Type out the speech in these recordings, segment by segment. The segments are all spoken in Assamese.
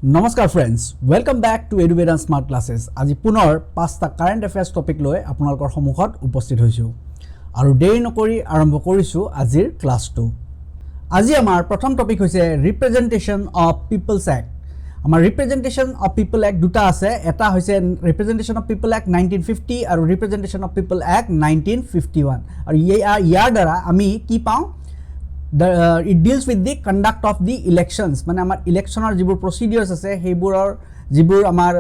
Namaskar friends, welcome back to EduVedantaSmartClasses. আজি পুনৰ 5টা কাৰেণ্ট এফেয়াৰ্স টপিক লৈ আপোনালোকৰ সন্মুখত উপস্থিত হৈছো আৰু দেৰি নকৰি আৰম্ভ কৰিছো আজিৰ ক্লাছটো। আজি আমাৰ প্ৰথম টপিক হৈছে ৰিপ্ৰেজেন্টেশন অফ পিপলছ এক্ট। আমাৰ ৰিপ্ৰেজেন্টেশন অফ পিপল এক্ট দুটা আছে, এটা হৈছে ৰিপ্ৰেজেন্টেশন অফ পিপল এক্ট 1950 আৰু ৰিপ্ৰেজেন্টেশন অফ পিপল এক্ট 1951 আৰু ইয়াৰ দ্বাৰা আমি কি পাওঁ it deals with the conduct of the elections মানে আমাৰ ইলেকশনৰ যিবোৰ প্ৰসিডিউৰস আছে সেইবোৰৰ যিবোৰ আমাৰ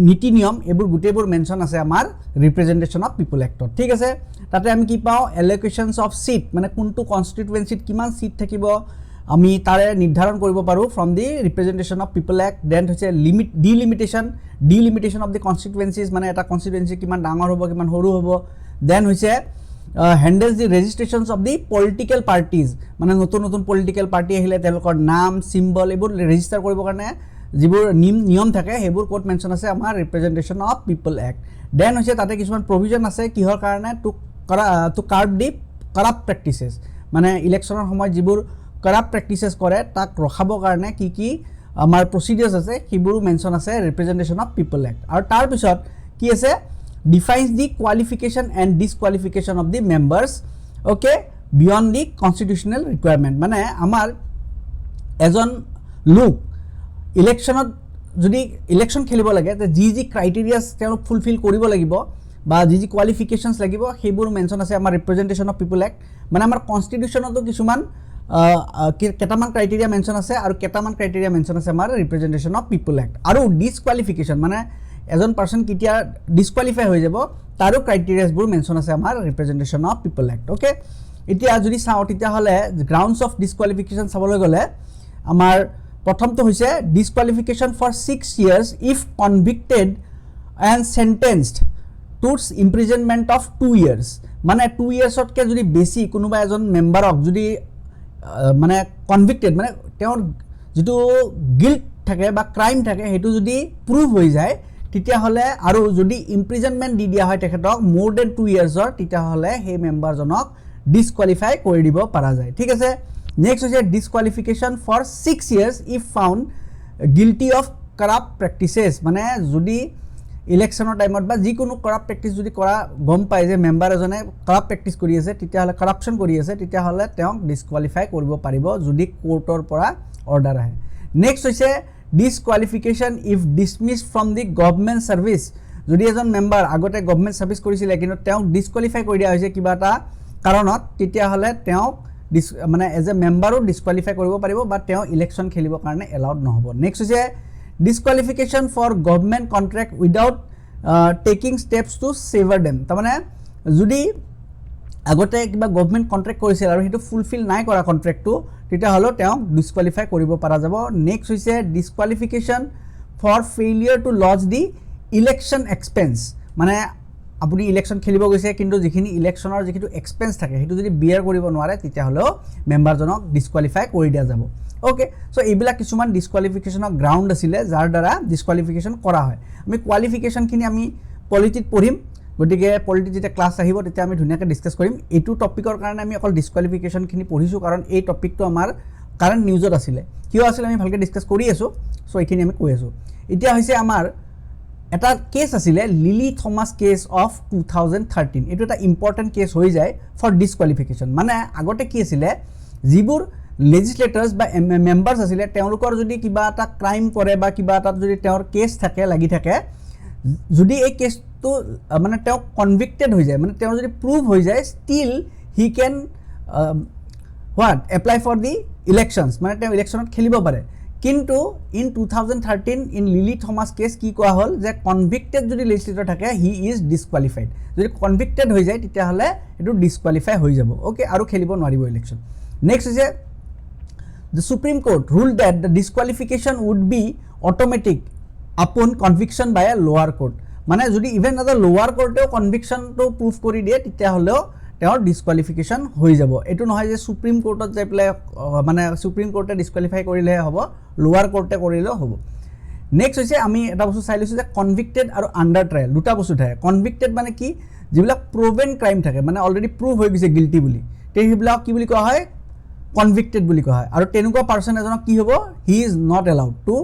নীতি নিয়ম এইবোৰ গুটেবোৰ মেনশন আছে আমাৰ ৰিপ্ৰেজেন্টেশন অফ পিপল এক্টত। ঠিক আছে, তাতে আমি কি পাওঁ এলোকেশনস অফ সিট মানে কোনটো কনস্টিটুৱেন্সিত কিমান সিট থাকিব আমি তাৰে নিৰ্ধাৰণ কৰিব পাৰো from the representation of people act. Then হৈছে ডিলিমিটেশন অফ দি কনস্টিটুৱেন্সিজ মানে এটা কনস্টিটুৱেন্সি কিমান ডাঙৰ হ'ব কিমান সৰু হ'ব। দেন হৈছে handles the registrations of the political parties মানে নতুন নতুন পলিটিক্যাল পাৰ্টি আহিলে তেওঁলোকৰ নাম সিম্বল এইবোৰ ৰেজিস্টাৰ কৰিব কাৰণে যিবোৰ নিয়ম থাকে সেইবোৰ কোড মেনশন আছে আমাৰ ৰিপ্ৰেজেন্টেশন অফ পিপল এক্ট। দেন হৈছে তাতে কিছুমান প্ৰভিজন আছে কিহৰ কাৰণে টু কাৰ্ব দি কৰাপ্ট প্ৰেক্টিসেস মানে ইলেকশনৰ সময়ত যিবোৰ কৰাপ্ট প্ৰেক্টিসেস কৰে তাক ৰখাবৰ কাৰণে কি কি আমাৰ প্ৰসিডিউৰস আছে সেইবোৰ মেনশন আছে ৰিপ্ৰেজেন্টেশন অফ পিপল এক্ট। আৰু তাৰ পিছত কি আছে defines the qualification and disqualification of the members okay beyond the constitutional requirement মানে আমাৰ এজন লোক ইলেকশনত যদি ইলেকশন খেলিব লাগে তে যি ক্ৰাইটেৰিয়াস তেওঁলোক ফুলফিল কৰিব লাগিব বা যি কোৱালিফিকেশনস লাগিব সেইবোৰ মেনশন আছে আমাৰ ৰিপ্ৰেজেন্টেশন অফ পিপল এক্ট। মানে আমাৰ কনস্টিটিউশনতো কিছুমান কেটামান ক্ৰাইটেৰিয়া মেনশন আছে আৰু কেটামান ক্ৰাইটেৰিয়া মেনশন আছে আমাৰ ৰিপ্ৰেজেন্টেশন অফ পিপল এক্ট। আৰু ডিসকুৱালিফিকেশন মানে এজন পাৰ্সন কিতিয়া ডিসকুৱালিফাই হৈ যাব তাৰো ক্ৰাইটেৰিয়াসবোৰ মেনশন আছে আমাৰ ৰিপ্ৰেজেন্টেশন অফ পিপল এক্ট। ওকে, এতিয়া যদি চাও তেতিয়া হলে গ্ৰাউন্ডস অফ ডিসকুৱালিফিকেশন চাবলৈ গলে আমাৰ প্ৰথমটো হৈছে disqualification for 6 years if convicted and sentenced to imprisonment of 2 years মানে 2 years কে যদি বেছি কোনোবা এজন মেম্বাৰক যদি মানে কনভিক্টেড মানে তেওঁৰ যেটো গিল্ট থাকে বা ক্ৰাইম থাকে হেতু যদি প্ৰুভ হৈ যায় তেতিয়া হলে আৰু যদি ইমপ্ৰিজনমেন্ট দি দিয়া হয় তেখেতক মোৰ দেন 2 ইয়াৰ্সৰ তেতিয়া হলে হে মেম্বাৰজনক ডিসকুৱালিফাই কৰি দিব পাৰা যায়। ঠিক আছে, নেক্সট হৈছে disqualification for 6 years if found guilty of corrupt practices মানে যদি ইলেকশনৰ টাইমত বা যিকোনো কৰাপ্ট প্ৰেক্টিস যদি কৰা গম পায় যে মেম্বাৰ এজনে কৰাপ্ট প্ৰেক্টিস কৰি আছে তেতিয়া হলে কৰাপশন কৰি আছে তেতিয়া হলে তেওঁক ডিসকুৱালিফাই কৰিব পাৰিব যদি কোৰ্টৰ পৰা অৰ্ডাৰ আহে। নেক্সট হৈছে disqualification if dismissed from the government service যদি এজন মেম্বাৰ আগতে গভৰ্নমেন্ট সাৰ্ভিস কৰিছিল কিন্তু তেওঁক ডিসকুৱালিফাই কৰি দিয়া হৈছে কিবা এটা কাৰণত তেতিয়া হলে তেওঁক মানে এজ এ মেম্বাৰো ডিসকুৱালিফাই কৰিব পাৰিব বা তেওঁ ইলেকশন খেলিবৰ কাৰণে এলাউড নহব। নেক্সট হৈছে disqualification for government contract without taking steps to sever them তাৰমানে যদি আগতে কিবা গভৰ্নমেন্ট কন্ট্ৰাক্ট কৰিছিল আৰু হেতু ফুলফিল নাই কৰা কন্ট্ৰাক্টটো তেতিয়া হলো তেওঁক ডিসকুৱালিফাই কৰিব পৰা যাব। নেক্সট হৈছে disqualification for failure to lodge the election expense মানে আপুনি ইলেকশন খেলিব গৈছে কিন্তু যিখিনি ইলেকশনৰ যিটো এক্সপেন্স থাকে হেতু যদি বিয়াৰ কৰিব নোৱাৰে তেতিয়া হলো মেম্বাৰজনক ডিসকুৱালিফাই কৰি দিয়া যাব। ওকে, সো এইবিলাক কিছুমান ডিসকুৱালিফিকেশনৰ গ্ৰাউন্ড আছিল যাৰ দ্বাৰা ডিসকুৱালিফিকেশন কৰা হয়। আমি কোৱালিফিকেশন খিনি আমি পলিটিত পঢ়িম গতিকে পলিটি যেটা ক্লাস আহিব তেতিয়া আমি ধুনিয়াকৈ ডিসকাস কৰিম। এইটো টপিকৰ কাৰণে আমি অকল ডিসকুৱালিফিকেশন খিনি পঢ়িছো কাৰণ এই টপিকটো আমাৰ কাৰেন্ট নিউজত আছিল কিয় আছিল আমি ভালকৈ ডিসকাস কৰি আছো সো এইখিনি আমি কৈ আছো। এতিয়া হৈছে আমাৰ এটা কেস আছিল লিলি থমাস কেস অফ 2013 এটো এটা ইম্পৰ্টেন্ট কেস হৈ যায় ফৰ ডিসকুৱালিফিকেশন মানে আগতে কি আছিল যিবোৰ লেজিসলেটৰ্স বা মেম্বাৰ্স আছিল তেওঁলোকৰ যদি কিবা এটা ক্ৰাইম কৰে বা কিবা এটা যদি তেওঁৰ কেস থাকে লাগি থাকে যদি এই কেসটো মানে তেওঁ কনভিক্টেড হৈ যায় মানে তেওঁ যদি প্ৰুভ হৈ যায় still he can what apply for the elections মানে তেওঁ ইলেকশনত খেলিব পাৰে। কিন্তু in 2013 in Lily Thomas case কি কোৱা হল যে কনভিক্টেড যদি লেজিসলেটৰ থাকে হি ইজ ডিসকুৱালিফাইড যদি কনভিক্টেড হৈ যায় তেতিয়া হলে এটো ডিসকুৱালিফাই হৈ যাব। ওকে, আৰু খেলিব নোৱাৰিব ইলেকশন। নেক্সট হৈছে the Supreme Court ruled that the disqualification would be automatic upon conviction by a lower court মানে যদি ইভেন আদা লোৱাৰ কোৰ্টেও কনভিকশনটো প্ৰুফ কৰি দিয়ে তেতিয়া হলেও তেওঁৰ ডিসকুৱালিফিকেশন হৈ যাব। এটো নহয় যে সুপ্ৰিম কোৰ্টত যাই পেলাই মানে সুপ্ৰিম কোৰ্টে ডিসকুৱালিফাই কৰিলে হ'ব লোৱাৰ কোৰ্টে কৰিলেও হ'ব। নেক্সট হৈছে আমি এটা বস্তু চাই লৈছো যে কনভিক্টেড আৰু আন্ডাৰ ট্ৰায়াল দুটা বস্তু থাকে। কনভিক্টেড মানে কি যিবিলাক প্ৰভেন ক্ৰাইম থাকে মানে অলৰেডি প্ৰুভ হৈ গৈছে গিল্টি বুলি সেইবিলাক কি বুলি কোৱা হয় convicted বুলি কোৱা হয় আৰু তেনেকুৱা পাৰসন এজনক কি হ'ব he is not allowed to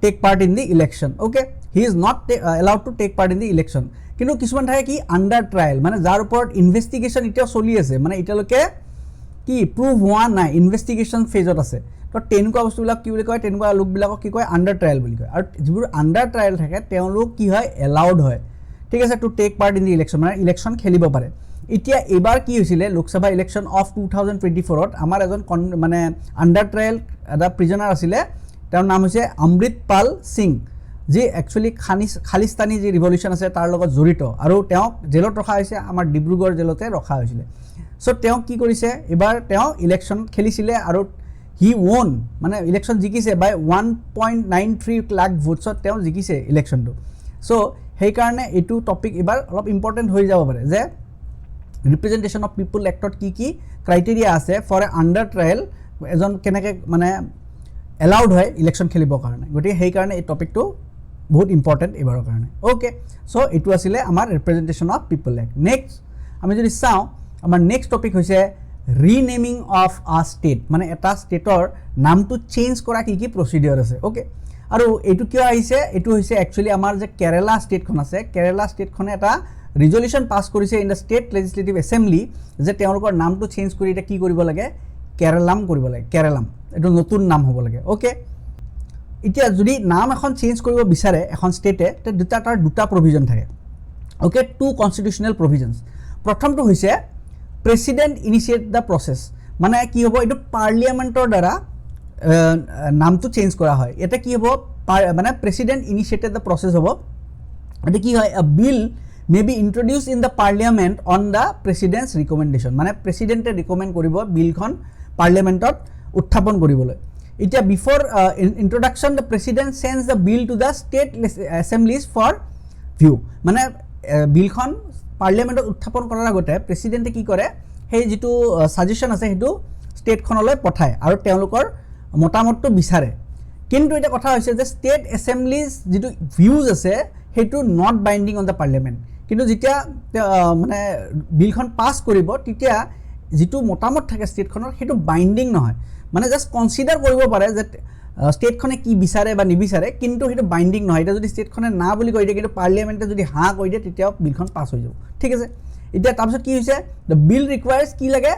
take part in the election okay he is not allowed to take part in the election কিন্তু কিছুমান থাকে কি আণ্ডাৰ ট্ৰায়েল মানে যাৰ ওপৰত ইনভেষ্টিগেশ্যন এতিয়াও চলি আছে মানে এতিয়ালৈকে কি প্ৰুভ হোৱা নাই ইনভেষ্টিগেশ্যন ফেজত আছে তো তেনেকুৱা বস্তুবিলাক কি বুলি কয় তেনেকুৱা লোকবিলাকক কি কয় আণ্ডাৰ ট্ৰায়েল বুলি কয় আৰু যিবোৰ আণ্ডাৰ ট্ৰায়েল থাকে তেওঁলোক কি হয় এলাউড হয় ঠিক আছে two take part in the election মানে ইলেকশ্যন খেলিব পাৰে এতিয়া এবাৰ কি হৈছিলে লোকসভা ইলেকশ্যন অফ 2024ত আমাৰ এজন মানে আণ্ডাৰ ট্ৰায়েল এটা প্ৰিজনাৰ আছিলে তেওঁৰ নাম হৈছে অমৃতপাল সিং যি একচুৱেলি খালিস্তানী যি ৰিভলিউশ্যন আছে তাৰ লগত জড়িত আৰু তেওঁক জেলত ৰখা হৈছে আমাৰ ডিব্ৰুগড় জেলতে ৰখা হৈছিলে চ' তেওঁ কি কৰিছে এবাৰ তেওঁ ইলেকশ্যন খেলিছিলে আৰু হি ওন মানে ইলেকশ্যন জিকিছে বাই 1.93 লাখ ভোটছত তেওঁ জিকিছে ইলেকশ্যনটো চ' সেইকাৰণে এইটো টপিক এবাৰ অলপ ইম্পৰ্টেণ্ট হৈ যাব পাৰে যে ৰিপ্ৰেজেণ্টেশ্যন অফ পিপুল এক্টত কি ক্ৰাইটেৰিয়া আছে ফৰ এ আণ্ডাৰ ট্ৰায়েল এজন কেনেকৈ মানে এলাউড হয় ইলেকশ্যন খেলিবৰ কাৰণে গতিকে সেইকাৰণে এই টপিকটো বহুত ইম্পৰ্টেণ্ট এইবাৰৰ কাৰণে অ'কে চ' এইটো আছিলে আমাৰ representation of people act next আমি যদি চাওঁ আমাৰ নেক্সট টপিক হৈছে ৰিনেমিং অফ আ ষ্টেট মানে এটা ষ্টেটৰ নামটো চেঞ্জ কৰা কি প্ৰচিডিঅ'ৰ আছে অ'কে আৰু এইটো কিয় আহিছে এইটো হৈছে একচুৱেলি আমাৰ যে কেৰালা ষ্টেটখন আছে কেৰালা ষ্টেটখনে এটা ৰিজলিউশ্যন পাছ কৰিছে in the state legislative assembly যে তেওঁলোকৰ নামটো চেঞ্জ কৰি এতিয়া কি কৰিব লাগে কেৰালাম কৰিব লাগে কেৰালাম এইটো নতুন নাম হ'ব লাগে অ'কে এতিয়া যদি নাম এখন চেঞ্জ কৰিব বিচাৰে এখন ষ্টেটে তেতিয়া তাৰ দুটা প্ৰভিজন থাকে অ'কে টু কনষ্টিটিউশ্যনেল প্ৰভিজনছ প্ৰথমটো হৈছে প্ৰেচিডেণ্ট ইনিচিয়েট দ্য প্ৰচেছ মানে কি হ'ব এইটো পাৰ্লিয়ামেণ্টৰ দ্বাৰা নামটো চেঞ্জ কৰা হয় এতিয়া কি হ'ব মানে প্ৰেচিডেণ্ট ইনিচিয়েটেড দ্য প্ৰচেছ হ'ব এতিয়া কি হয় bill may be introduce in the parliament on the president's recommendation মানে প্ৰেচিডেণ্টে ৰিকমেণ্ড কৰিব বিলখন পাৰ্লিয়ামেণ্টত উত্থাপন কৰিবলৈ এতিয়া before introduction the president change the bill to the state assemblies for view মানে বিলখন পাৰ্লিয়ামেণ্টত উত্থাপন কৰাৰ আগতে প্ৰেচিডেণ্টে কি কৰে সেই যিটো ছাজেশ্যন আছে সেইটো ষ্টেটখনলৈ পঠায় আৰু তেওঁলোকৰ মতামতটো বিচাৰে কিন্তু এটা কথা হৈছে যে ষ্টেট এছেম্বলিজ যিটো ভিউজ আছে সেইটো not binding on the parliament কিন্তু যেতিয়া মানে বিলখন পাছ কৰিব তেতিয়া যিটো মতামত থাকে ষ্টেটখনৰ সেইটো বাইণ্ডিং নহয় মানে জাষ্ট কনচিডাৰ কৰিব পাৰে যে ষ্টেটখনে কি বিচাৰে বা নিবিচাৰে কিন্তু সেইটো বাইণ্ডিং নহয় এতিয়া যদি ষ্টেটখনে না বুলি কৈ দিয়ে কিন্তু পাৰ্লিয়ামেণ্টে যদি হাঁ কৈ দিয়ে তেতিয়াও বিলখন পাছ হৈ যাব ঠিক আছে এতিয়া তাৰপিছত কি হৈছে দ্য বিল ৰিকুৱায়াৰ্ছ কি লাগে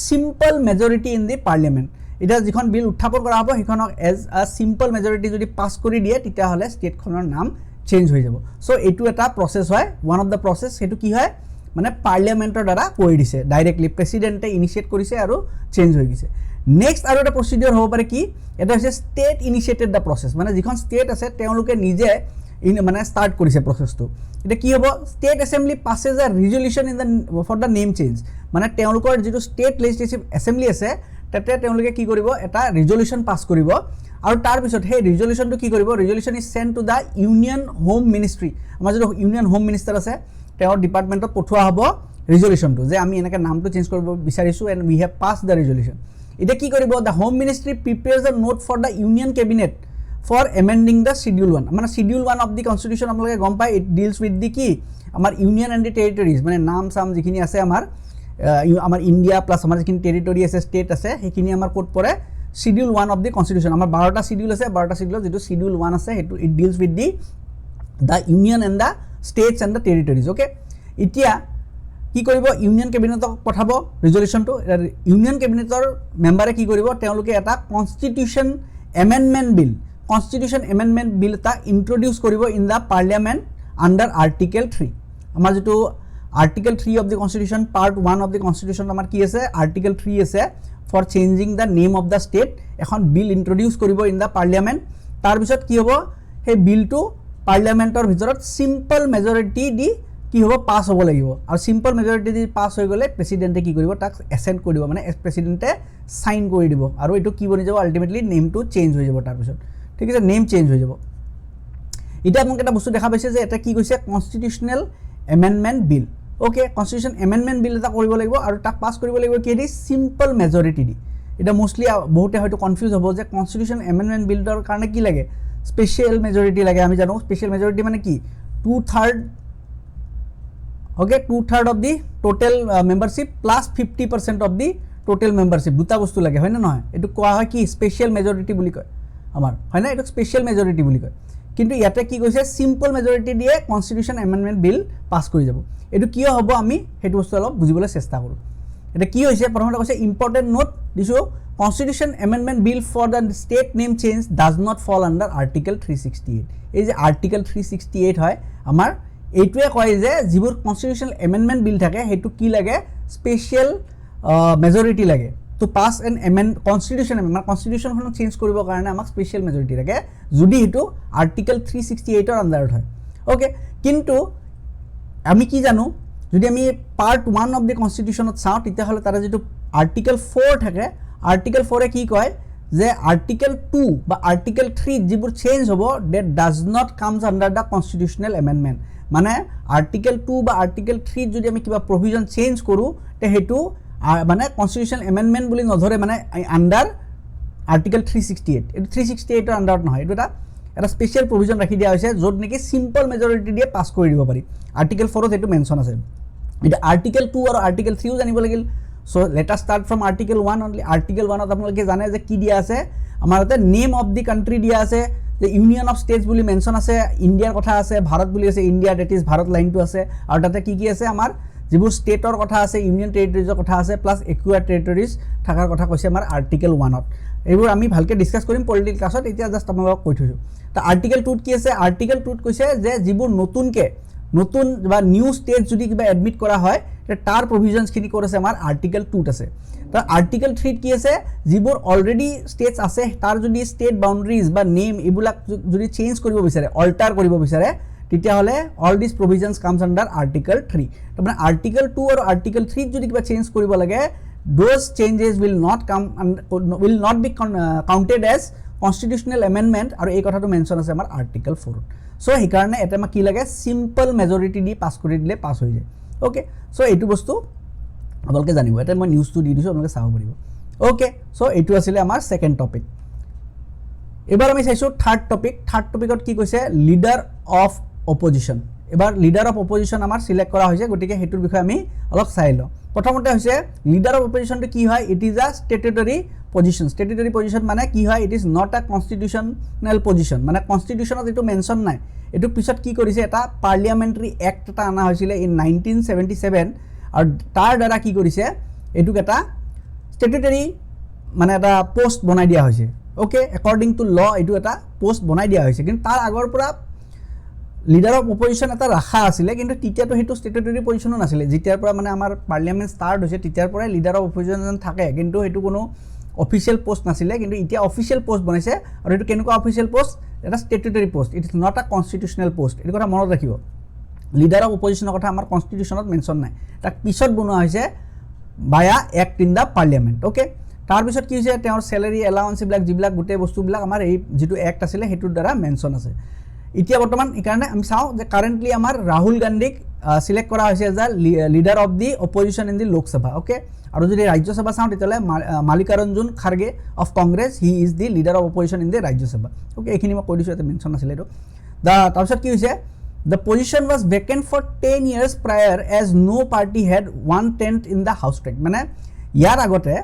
simple majority in the parliament এতিয়া যিখন বিল উত্থাপন কৰা হ'ব সেইখনক এজ আ চিম্পল মেজৰিটি যদি পাছ কৰি দিয়ে তেতিয়াহ'লে ষ্টেটখনৰ নাম চেঞ্জ হৈ যাব চ' এইটো এটা প্ৰচেছ হয় ওৱান অফ দ্য প্ৰচেছ সেইটো কি হয় মানে পাৰ্লিয়ামেণ্টৰ দ্বাৰা কৰি দিছে ডাইৰেক্টলি প্ৰেচিডেণ্টে ইনিচিয়েট কৰিছে আৰু চেঞ্জ হৈ গৈছে নেক্সট আৰু এটা প্ৰচিডিঅ'ৰ হ'ব পাৰে কি এটা হৈছে ষ্টেট ইনিচিয়েটেড দ্য প্ৰচেছ মানে যিখন ষ্টেট আছে তেওঁলোকে নিজে মানে ষ্টাৰ্ট কৰিছে প্ৰচেছটো এতিয়া কি হ'ব state assembly passes a resolution in the for the name change মানে তেওঁলোকৰ যিটো ষ্টেট লেজিছলেটিভ এছেম্বলি আছে তাতে তেওঁলোকে কি কৰিব এটা ৰিজলিউশ্যন পাছ কৰিব আৰু তাৰপিছত সেই ৰিজলিউশ্যনটো কি কৰিব resolution is send to the union home ministry আমাৰ যিটো ইউনিয়ন হোম মিনিষ্টাৰ আছে তেওঁৰ ডিপাৰ্টমেণ্টত পঠোৱা হ'ব ৰিজলিউশ্যনটো যে আমি এনেকৈ নামটো চেঞ্জ কৰিব বিচাৰিছোঁ and we have pass the resolution এতিয়া কি কৰিব the home ministry prepares a note for the union cabinet for amending the schedule 1 মানে শিডিউল 1 অফ দি কনষ্টিটিউশ্যন আপোনালোকে গম পায় ইট ডিলছ উইথ দি কি আমাৰ ইউনিয়ন এণ্ড দি টেৰিটৰিজ মানে নাম চাম যিখিনি আছে আমাৰ ইণ্ডিয়া প্লাছ আমাৰ যিখিনি টেৰিটৰি আছে ষ্টেট আছে সেইখিনি আমাৰ ক'ত পৰে শিডিউল 1 অফ দি কনষ্টিটিউশ্যন আমাৰ 12টা শিডিউল আছে 12টা শিডিউলত যিটো শিডিউল 1 আছে সেইটো it deals with the the union and the states and the territories okay এতিয়া কি কৰিব ইউনিয়ন কেবিনেটক পঠাব ৰিজলিউশ্যনটো ইউনিয়ন কেবিনেটৰ মেম্বাৰে কি কৰিব তেওঁলোকে এটা কনষ্টিটিউশ্যন এমেণ্ডমেণ্ট বিল এটা ইন্ট্ৰডিউচ কৰিব in the parliament under article 3 আমাৰ যিটো article 3 of the constitution part 1 of the constitution আমাৰ কি আছে আৰ্টিকেল 3 আছে for changing the name of the state এখন বিল ইন্ট্ৰডিউচ কৰিব ইন দ্য পাৰ্লিয়ামেণ্ট তাৰপিছত কি হ'ব সেই বিলটো পাৰ্লিয়ামেণ্টৰ ভিতৰত চিম্পল মেজৰিটি দি কি হ'ব পাছ হ'ব লাগিব আৰু চিম্পল মেজৰিটি দি পাছ হৈ গ'লে প্ৰেচিডেণ্টে কি কৰিব তাক এছেণ্ট কৰি দিব মানে প্ৰেচিডেণ্টে চাইন কৰি দিব আৰু এইটো কি বনি যাব আল্টিমেটলি নেমটো চেঞ্জ হৈ যাব তাৰপিছত ঠিক আছে নেম চেঞ্জ হৈ যাব এতিয়া আপোনাক এটা বস্তু দেখা পাইছে যে এটা কি কৈছে constitutional amendment bill okay constitution amendment বিল এটা কৰিব লাগিব আৰু তাক পাছ কৰিব লাগিব কি দি চিম্পল মেজৰিটি দি এটা মোষ্টলি বহুতে হয়তো কনফিউজ হ'ব যে কনষ্টিটিউশ্যন এমেণ্ডমেণ্ট বিলৰ কাৰণে কি লাগে স্পেচিয়েল মেজৰিটি লাগে আমি জানো স্পেচিয়েল মেজৰিটি মানে কি 2/3 okay 2/3 of the total membership plus 50% of the total membership দুটা বস্তু লাগে হয় না নহয় এটো কোৱা হয় কি স্পেশাল মেজৰিটি বুলি কয় আমাৰ হয় না, এইটো স্পেচিয়েল মেজৰিটি বুলি কয়। কিন্তু ইয়াতে কি কৈছে সিম্পল মেজৰিটি দিয়ে কনষ্টিটিউশ্যন এমেণ্ডমেণ্ট বিল পাছ কৰি যাব। এইটো কিয় হ'ব আমি সেইটো বস্তু অলপ বুজিবলৈ চেষ্টা কৰোঁ। এটা কি হৈছে প্ৰথমতে কৈছে ইম্পৰ্টেণ্ট নোট দিছোঁ, constitution amendment bill for the state name change does not fall under article 368। এই যে আৰ্টিকেল 368 হয় আমাৰ এইটোৱে কয় যে যিবোৰ কনষ্টিটিউশ্যনেল এমেণ্ডমেণ্ট বিল থাকে সেইটো কি লাগে স্পেচিয়েল মেজৰিটি লাগে টু পাছ এন কনষ্টিটিউশ্যন আমাৰ কনষ্টিটিউশ্যনখনক চেঞ্জ কৰিবৰ কাৰণে আমাক স্পেচিয়েল মেজৰিটি লাগে যদি সেইটো আৰ্টিকেল 368ৰ আণ্ডাৰত হয়। অ'কে, কিন্তু আমি কি জানো যদি আমি পাৰ্ট 1 অফ দি কনষ্টিটিউশ্যনত চাওঁ তেতিয়াহ'লে তাৰে যিটো আৰ্টিকেল 4 থাকে, আৰ্টিকেল 4এ কি কয় যে আৰ্টিকেল 2 বা আৰ্টিকেল 3 যিবোৰ চেঞ্জ হ'ব that does not comes under the constitutional amendment. মানে আৰ্টিকেল 2 বা আৰ্টিকেল 3 যদি আমি কিবা প্ৰভিজন চেঞ্জ কৰোঁ তে সেইটো মানে কনষ্টিটিউশ্যনেল এমেণ্ডমেণ্ট বুলি নধৰে, মানে আণ্ডাৰ আৰ্টিকেল 368। এইটো 368ৰ আণ্ডাৰত নহয়, এইটো এটা স্পেচিয়েল প্ৰভিজন ৰাখি দিয়া হৈছে য'ত নেকি চিম্পল মেজৰিটি দিয়ে পাছ কৰি দিব পাৰি। আৰ্টিকেল 4ত এইটো মেনশ্যন আছে। এতিয়া আৰ্টিকেল 2 আৰু আৰ্টিকেল 3ও জানিব লাগিল। So' let us start from article 1 only. Article 1ত আপোনালোকে জানে যে কি দিয়া আছে, আমাৰ তাতে নেম অফ দি কাণ্ট্ৰি দিয়া আছে, যে ইউনিয়ন অফ ষ্টেটছ বুলি মেনশ্যন আছে, ইণ্ডিয়াৰ কথা আছে, ভাৰত বুলি আছে, ইণ্ডিয়া ডেট ইজ ভাৰত লাইনটো আছে, আৰু তাতে কি আছে আমাৰ যিবোৰ ষ্টেটৰ কথা আছে, ইউনিয়ন টেৰিটৰিজৰ কথা আছে, প্লাছ একুৱাৰ টেৰিটৰিজ থকাৰ কথা কৈছে আমাৰ আৰ্টিকেল 1ত। এইবোৰ আমি ভালকৈ ডিছকাছ কৰিম পলিটিকেল ক্লাছত, এতিয়া জাষ্ট আপোনালোকক কৈ থৈছোঁ। তো আৰ্টিকেল 2ত কি আছে, আৰ্টিকেল 2ত কৈছে যে যিবোৰ নতুন বা নিউ ষ্টেট যদি কিবা এডমিট কৰা হয় তাৰ প্ৰভিজনছখিনি ক'ত আছে আমাৰ আৰ্টিকেল 2ত আছে। তো আৰ্টিকেল 3ত কি আছে, যিবোৰ অলৰেডি ষ্টেটছ আছে তাৰ যদি ষ্টেট বাউণ্ডাৰীজ বা নেম এইবিলাক যদি চেঞ্জ কৰিব বিচাৰে, অল্টাৰ কৰিব বিচাৰে, তেতিয়াহ'লে all this provisions comes under article 3। তাৰমানে আৰ্টিকেল 2 আৰু আৰ্টিকেল 3ত যদি কিবা চেঞ্জ কৰিব লাগে those changes will not be counted as constitutional amendment, আৰু এই কথাটো মেনশ্যন আছে আমাৰ আৰ্টিকেল 4ত। চ' সেইকাৰণে এটা আমাক কি লাগে চিম্পল মেজৰিটি দি পাছ কৰি দিলে পাছ হৈ যায়। অ'কে, চ' এইটো বস্তু আপোনালোকে জানিব। এটা মই নিউজটো দি দিছোঁ, আপোনালোকে চাব পাৰিব। অ'কে, চ' এইটো আছিলে আমাৰ ছেকেণ্ড টপিক। এবাৰ আমি চাইছোঁ থাৰ্ড টপিক। থাৰ্ড টপিকত কি কৈছে লিডাৰ অফ অপজিশ্যন। এবাৰ লিডাৰ অফ অপজিশ্যন আমাৰ চিলেক্ট কৰা হৈছে, গতিকে সেইটোৰ বিষয়ে আমি অলপ চাই লওঁ। প্ৰথমতে হৈছে লিডাৰ অফ অপজিশ্যনটো কি হয়, it is a ষ্টেটুটৰী position. ষ্টেটুটৰী position মানে কি হয়, it is not a constitutional position, মানে কনষ্টিটিউশ্যনত এইটো মেনশ্যন নাই। এইটো পিছত কি কৰিছে, এটা পাৰ্লিয়ামেণ্টাৰী এক্ট এটা অনা হৈছিলে ইন 1977, আৰু তাৰ দ্বাৰা কি কৰিছে এইটোক এটা ষ্টেটুটৰী মানে এটা পোষ্ট বনাই দিয়া হৈছে। অ'কে, একৰ্ডিং টু ল এইটো এটা পোষ্ট বনাই দিয়া হৈছে, কিন্তু তাৰ আগৰ পৰা লিডাৰ অফ অপজিশ্যন এটা ৰাখা আছিলে, কিন্তু তেতিয়াতো সেইটো ষ্টেটুটৰী পজিশ্যনো নাছিলে। যেতিয়াৰ পৰা মানে আমাৰ পাৰ্লিয়ামেণ্ট ষ্টাৰ্ট হৈছে তেতিয়াৰ পৰাই লিডাৰ অফ অপজিশ্যন থাকে, কিন্তু সেইটো কোনো অফিচিয়েল পোষ্ট নাছিলে। কিন্তু এতিয়া অফিচিয়েল পোষ্ট বনাইছে, আৰু এইটো কেনেকুৱা অফিচিয়েল পোষ্ট, এটা statutory post, it is not a constitutional post. এইটো কথা মনত ৰাখিব। লিডাৰ অফ অপজিশ্যনৰ কথা আমাৰ কনষ্টিটিউশ্যনত মেনশ্যন নাই, তাক পিছত বনোৱা হৈছে বায়া act in the parliament. Okay, তাৰপিছত কি হৈছে তেওঁৰ চেলেৰী এলাউঞ্চ এইবিলাক যিবিলাক গোটেই বস্তুবিলাক আমাৰ এই যিটো এক্ট আছিলে সেইটোৰ দ্বাৰা মেনশ্যন আছে। এতিয়া বৰ্তমান সেইকাৰণে আমি চাওঁ যে কাৰেণ্টলি আমাৰ ৰাহুল গান্ধীক চিলেক্ট কৰা হৈছে as a leader of the opposition in the Lok Sabha. Okay, আৰু যদি ৰাজ্যসভা চাওঁ তেতিয়াহ'লে Mallikarjun Kharge of Congress, he is the leader of opposition in the Rajya Sabha. Okay, এইখিনি মই কৈ দিছোঁ, ইয়াতে মেনশ্যন আছিলে এইটো। তাৰপিছত কি হৈছে, the position was vacant for 10 years প্ৰায়ৰ as no' party had 1/10 in the house track. মানে ইয়াৰ আগতে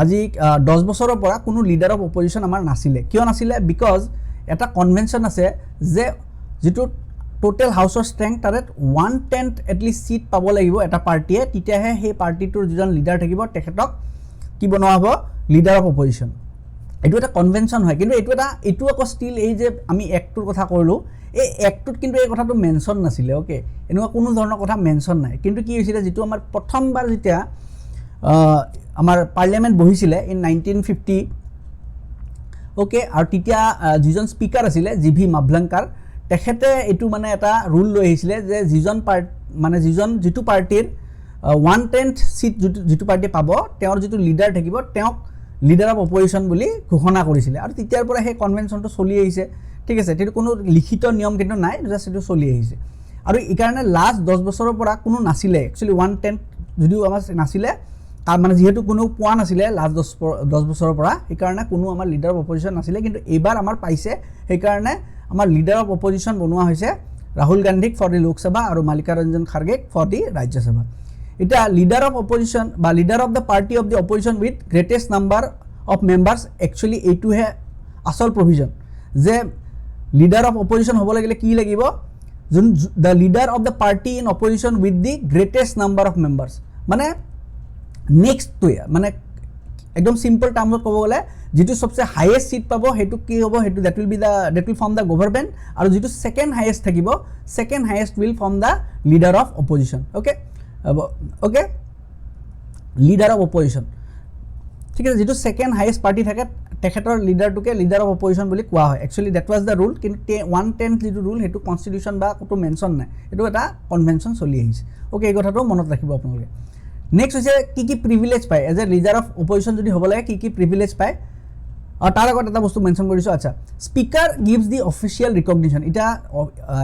আজি 10 বছৰৰ পৰা কোনো লিডাৰ অফ অপজিশ্যন আমাৰ নাছিলে। কিয় নাছিলে, বিকজ এটা কনভেনশ্যন আছে যে যিটো টোটেল হাউচৰ ষ্ট্ৰেংথ তাৰে 1/10 এটলিষ্ট চিট পাব লাগিব এটা পাৰ্টীয়ে, তেতিয়াহে সেই পাৰ্টিটোৰ যিজন লিডাৰ থাকিব তেখেতক কি বনোৱা হ'ব, লিডাৰ অফ অপজিশ্যন। এইটো এটা কনভেনশ্যন হয়, কিন্তু এইটো আকৌ ষ্টিল এই যে আমি এক্টটোৰ কথা ক'লোঁ, এই এক্টটোত কিন্তু এই কথাটো মেনশ্যন নাছিলে। অ'কে, এনেকুৱা কোনো ধৰণৰ কথা মেনশ্যন নাই। কিন্তু কি হৈছিলে, যিটো আমাৰ প্ৰথমবাৰ যেতিয়া আমাৰ পাৰ্লিয়ামেণ্ট বহিছিলে ইন 1950, অ'কে, আৰু তেতিয়া যিজন স্পীকাৰ আছিলে GV মাভলংকাৰ, তেখেতে এইটো মানে এটা ৰুল লৈ আহিছিলে যে যিটো পাৰ্টিৰ 1/10 চিট যিটো পাৰ্টিয়ে পাব তেওঁৰ যিটো লিডাৰ থাকিব তেওঁক লিডাৰ অফ অপজিশ্যন বুলি ঘোষণা কৰিছিলে। আৰু তেতিয়াৰ পৰা সেই কনভেনশ্যনটো চলি আহিছে। ঠিক আছে, সেইটো কোনো লিখিত নিয়ম কিন্তু নাই, জাষ্ট এইটো চলি আহিছে। আৰু এইকাৰণে লাষ্ট 10 বছৰৰ পৰা কোনো নাছিলে, একচুৱেলি 1/10 যদিও আমাৰ নাছিলে, মানে যিহেতু কোনো পোৱা নাছিলে লাষ্ট 10 বছৰৰ পৰা, সেইকাৰণে কোনো আমাৰ লিডাৰ অফ অপজিশ্যন নাছিলে। কিন্তু এইবাৰ আমাৰ পাইছে, সেইকাৰণে আমাৰ লিডাৰ অফ অপজিশ্যন বনোৱা হৈছে ৰাহুল গান্ধীক ফৰ দি লোকসভা আৰু মাল্লিকাৰ্জুন খাৰ্গেক ফৰ দি ৰাজ্যসভা। এতিয়া লিডাৰ অফ অপজিশ্যন বা leader of the party of the opposition with greatest number of members, actually এইটোহে আসল প্ৰভিজন যে লিডাৰ অফ অপজিশ্যন হ'ব লাগিলে কি লাগিব the leader of the party in opposition with the greatest number of members মানে নেক্সটটোৱে মানে একদম সিম্পল টাৰ্মত ক'ব গ'লে যেটো সবচে হাইয়েষ্ট সিট পাব হেতু কি হ'ব হেতু that will form the government আৰু যেটো সেকেন্ড হাইয়েষ্ট থাকিব second highest will form the leader of opposition okay leader of opposition ঠিক আছে যেটো সেকেন্ড হাইয়েষ্ট পাৰ্টি থাকে তেখেতৰ লিডাৰটোকে লিডাৰ অফ অপজিশ্যন বুলি কোৱা হয় actually that was the rule কিন্তু 110 যেটো ৰুল হেতু কনস্টিটিউশন বা কোনো মেনশন নাই এটো এটা কনভেনশন চলি আহিছে ওকে এই কথাটো মনত ৰাখিব আপোনালোকে নেক্সট হৈছে কি প্ৰিভিলেজ পায় as a leader of opposition যদি হ'ব লাগে কি প্ৰিভিলেজ পায় আৰু তাৰ আগত এটা বস্তু মেনশন কৰিছো আচ্ছা speaker gives the official recognition এটা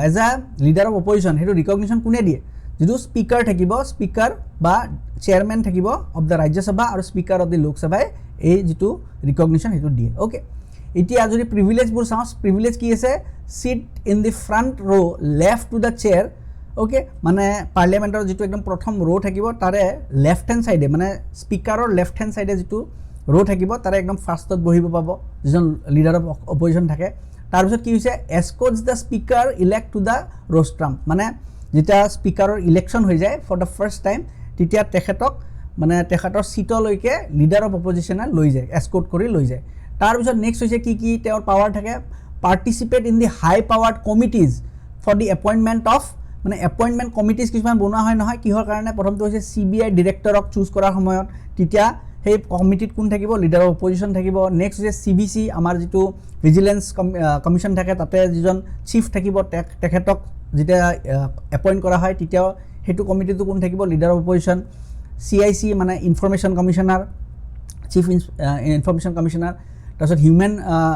as a leader of opposition হেতু ৰিকগনিশ্যন কোনে দিয়ে যেটো স্পিকাৰ থাকিব স্পিকাৰ বা চেয়াৰম্যান থাকিব অফ দ্য ৰাজ্যসভা আৰু স্পিকাৰ অফ দি লোকসভাই এই যেটো ৰিকগনিশ্যন হেতু দিয়ে ওকে এতিয়া যদি প্ৰিভিলেজবোৰ চাওঁ প্ৰিভিলেজ কি আছে seat in the front row left to the chair okay মানে পাৰ্লিয়ামেন্টৰ যেটো একদম প্ৰথম ৰো থাকিব তাৰে লেফট হ্যান্ড সাইডে মানে স্পিকাৰৰ লেফট হ্যান্ড সাইডে যেটো ৰো থাকিব তাৰে একদম ফাৰ্ষ্টত বহিব পাব যিজন লিডাৰ অফ অপজিশ্যন থাকে তাৰ পিছত কি হৈছে escorts the speaker elect to the rostrum মানে যেটা স্পিকাৰৰ ইলেকশ্যন হৈ যায় ফৰ দ্য ফাৰ্ষ্ট টাইম তেতিয়া তেখেতক মানে তেখেতৰ সিটলৈকে লিডাৰ অফ অপজিশ্যনে লৈ যায় এস্কৰ্ট কৰি লৈ যায় তাৰ পিছত নেক্সট হৈছে কি তেওঁৰ পাৱাৰ থাকে participate in the high powered committees for the appointment of মানে এপইন্টমেন্ট কমিটিজ কিছুমান বনোৱা হয় নহয় কিহৰ কাৰণে প্ৰথমটো হৈছে সিবিআই ডিৰেক্টৰক চুজ কৰাৰ সময়ত তেতিয়া সেই কমিটিত কোন থাকিব লিডাৰ অফ অপজিশ্যন থাকিব নেক্সট হৈছে সিবিসি আমাৰ যেটো ভিজিলেন্স কমিশন থাকে তাতে যিজন চিফ থাকিব তেখেতক যেতিয়া এপইন্ট কৰা হয় তেতিয়া হেতু কমিটিটো কোন থাকিব লিডাৰ অফ অপজিশ্যন সিআইসি মানে information commissioner chief information commissioner তাৰছত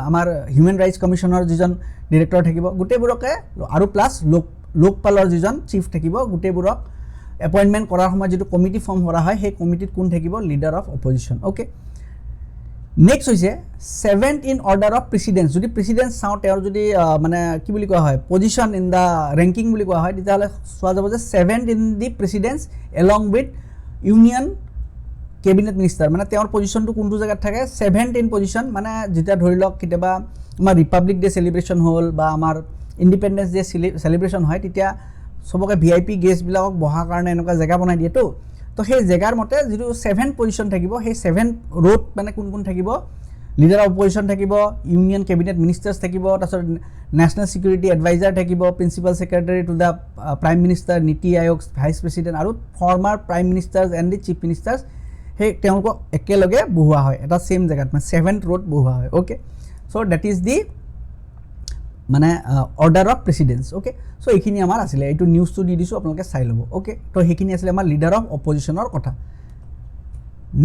আমাৰ হিউম্যান ৰাইটস কমিশনৰ যিজন ডিৰেক্টৰ থাকিব গুটেবোৰকে আৰু প্লাস লোকপালৰ যিজন চিফ থাকিব গুটেবোৰক এপইন্টমেন্ট কৰাৰ সময় যেটো কমিটি ফৰ্ম কৰা হয় সেই কমিটিত কোন থাকিব leader of opposition okay next হৈছে 7th ইন অৰ্ডাৰ অফ প্ৰেসিডেন্স যদি প্ৰেসিডেন্স চাও তেওঁৰ যদি মানে কি বুলি কোৱা হয় পজিশন ইন দা ৰেংকিং বুলি কোৱা হয় তেতিয়ালে সোৱা যাব যে 7th in the precedence along with union cabinet minister মানে তেওঁৰ পজিশনটো কোনটো জায়গাত থাকে 7th ইন পজিশন মানে যেটা ধৰি লওক কিতেবা আমাৰ ৰিপাব্লিক ডে সেলিব্ৰেশন হল বা আমাৰ ইন্ডিপেন্ডেন্স ডে সেলিব্ৰেশন হয় তেতিয়া সবকে ভিআইপি গেস্ট বিলাকক বহা কাৰণে এনেকুৱা জায়গা বনাই দিয়ে তো সেই জায়গাৰ মতে যেটো 7th পজিশন থাকিব সেই 7th ৰোড মানে কোন থাকিব লিডাৰ অফ অপজিশ্যন থাকিব ইউনিয়ন কেবিনেট মিনিষ্টাৰ্স থাকিব তাৰছত নেশনাল সিকিউৰিটি এডভাইজাৰ থাকিব principal secretary to the prime minister NITI Aayog vice president আৰু former prime ministers and the chief ministers সেই তেওঁলোকক একেলগে বহোৱা হয় এটা সেম জায়গাত মানে 7th ৰোড বহোৱা হয় okay so that is the মানে অৰ্ডাৰ অফ প্ৰেসিডেন্স ওকে সো এইখিনি আমাৰ আছিল এইটো নিউজটো দি দিছো আপোনালোকে চাই লব ওকে তো সেইখিনি আছিল আমাৰ লিডাৰ অফ অপজিশ্যনৰ কথা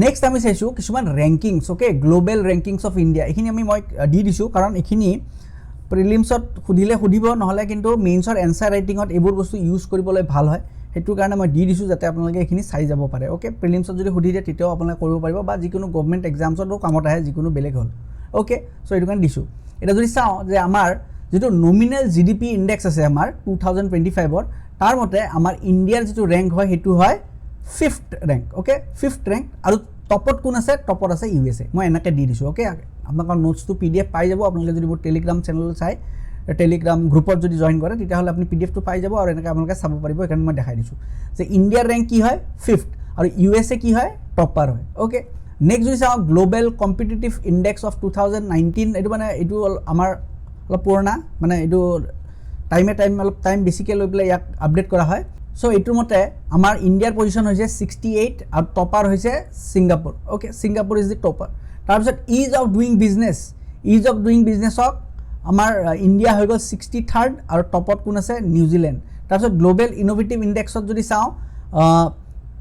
নেক্সট আমি চাইছো কিছুমান ৰেংকিংস ওকে গ্লোবাল ৰেংকিংস অফ ইণ্ডিয়া এইখিনি আমি মই দি দিছো কাৰণ এইখিনি প্ৰিলিমছত খুদিলে খুদিব নহলে কিন্তু মেইনছৰ এনসাৰ ৰাইটিংত এইবোৰ বস্তু ইউজ কৰিবলৈ ভাল হয় হেতু কাৰণে মই দি দিছো যাতে আপোনালোকে এইখিনি চাই যাব পাৰে ওকে প্ৰিলিমছত যদি খুদি দিয়ে তেতিয়াও আপোনালোকে কৰিব পাৰিব বা যিকোনো গভৰ্নমেণ্ট এক্সামছতো কামত আহে যিকোনো বেলেগ হল ওকে সো এইটো কাৰণে দিছো এটা যদি চাও যে আমাৰ যেটো নমিনেল জিডিপি ইনডেক্স আছে আমাৰ 2025 ৰ তাৰ মতে আমাৰ ইণ্ডিয়াৰ যেটো ৰেংক হয় হেতু হয় 5th rank okay 5th rank আৰু টপত কোন আছে টপত আছে ইউএসএ মই এনেকৈ দি দিছো ওকে আপোনালোকৰ নোটছটো পিডিএফ পাই যাব আপোনালোকে যদি মোৰ টেলিগ্ৰাম চেনেল চাই টেলিগ্ৰাম গ্ৰুপত যদি জয়েন কৰে তেতিয়া হলে আপুনি পিডিএফটো পাই যাব আৰু এনেকৈ আপোনালোকে চাব পাৰিব এখানে মই দেখাই দিছো যে ইণ্ডিয়াৰ ৰেংক কি হয় 5th আৰু ইউএসএ কি হয় টপাৰ হয় ওকে নেক্সট যদি চাও গ্লোবাল কম্পিটিটিভ ইনডেক্স অফ 2019 এটো মানে এটো আমাৰ অলপ পুৰণা মানে এটো টাইম বেছিকে লৈ পেলাই ইয়াক আপডেট কৰা হয় সো এটোৰ মতে আমাৰ ইণ্ডিয়াৰ পজিশন হৈছে 68 আৰু টপাৰ হৈছে সিংগাপুৰ ওকে সিংগাপুৰ ইজ দি টপাৰ তাৰ পিছত ইজ অফ ডুইং বিজনেছক আমাৰ ইণ্ডিয়া হৈ গল 63rd আৰু টপত কোন আছে নিউজিল্যান্ড তাৰ পিছত গ্লোবাল ইনোভেটিভ ইনডেক্সত যদি চাও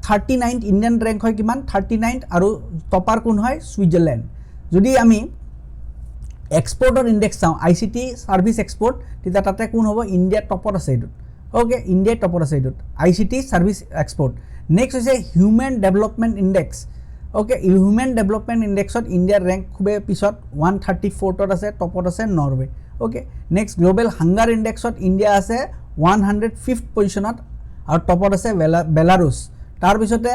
39th ইণ্ডিয়ান ৰেংক হয় কিমান 39th আৰু টপাৰ কোন হয় সুইজাৰল্যান্ড যদি আমি এক্সপোৰ্টৰ ইনডেক্স চাও আইসিটি সার্ভিস এক্সপোর্ট তেতিয়া তাতে কোন হ'ব ইণ্ডিয়া টপত আছে এটো ওকে ইণ্ডিয়া টপত আছে এটো আইসিটি সার্ভিস এক্সপোর্ট নেক্সট হৈছে human development index okay human development ইনডেক্সত ইণ্ডিয়াৰ ৰেংক খুবে পিছত 134ত আছে টপত আছে Norway okay next global hunger ইনডেক্সত ইণ্ডিয়া আছে 105th পজিশনত আৰু টপত আছে বেলাৰুছ তাৰ পিছতে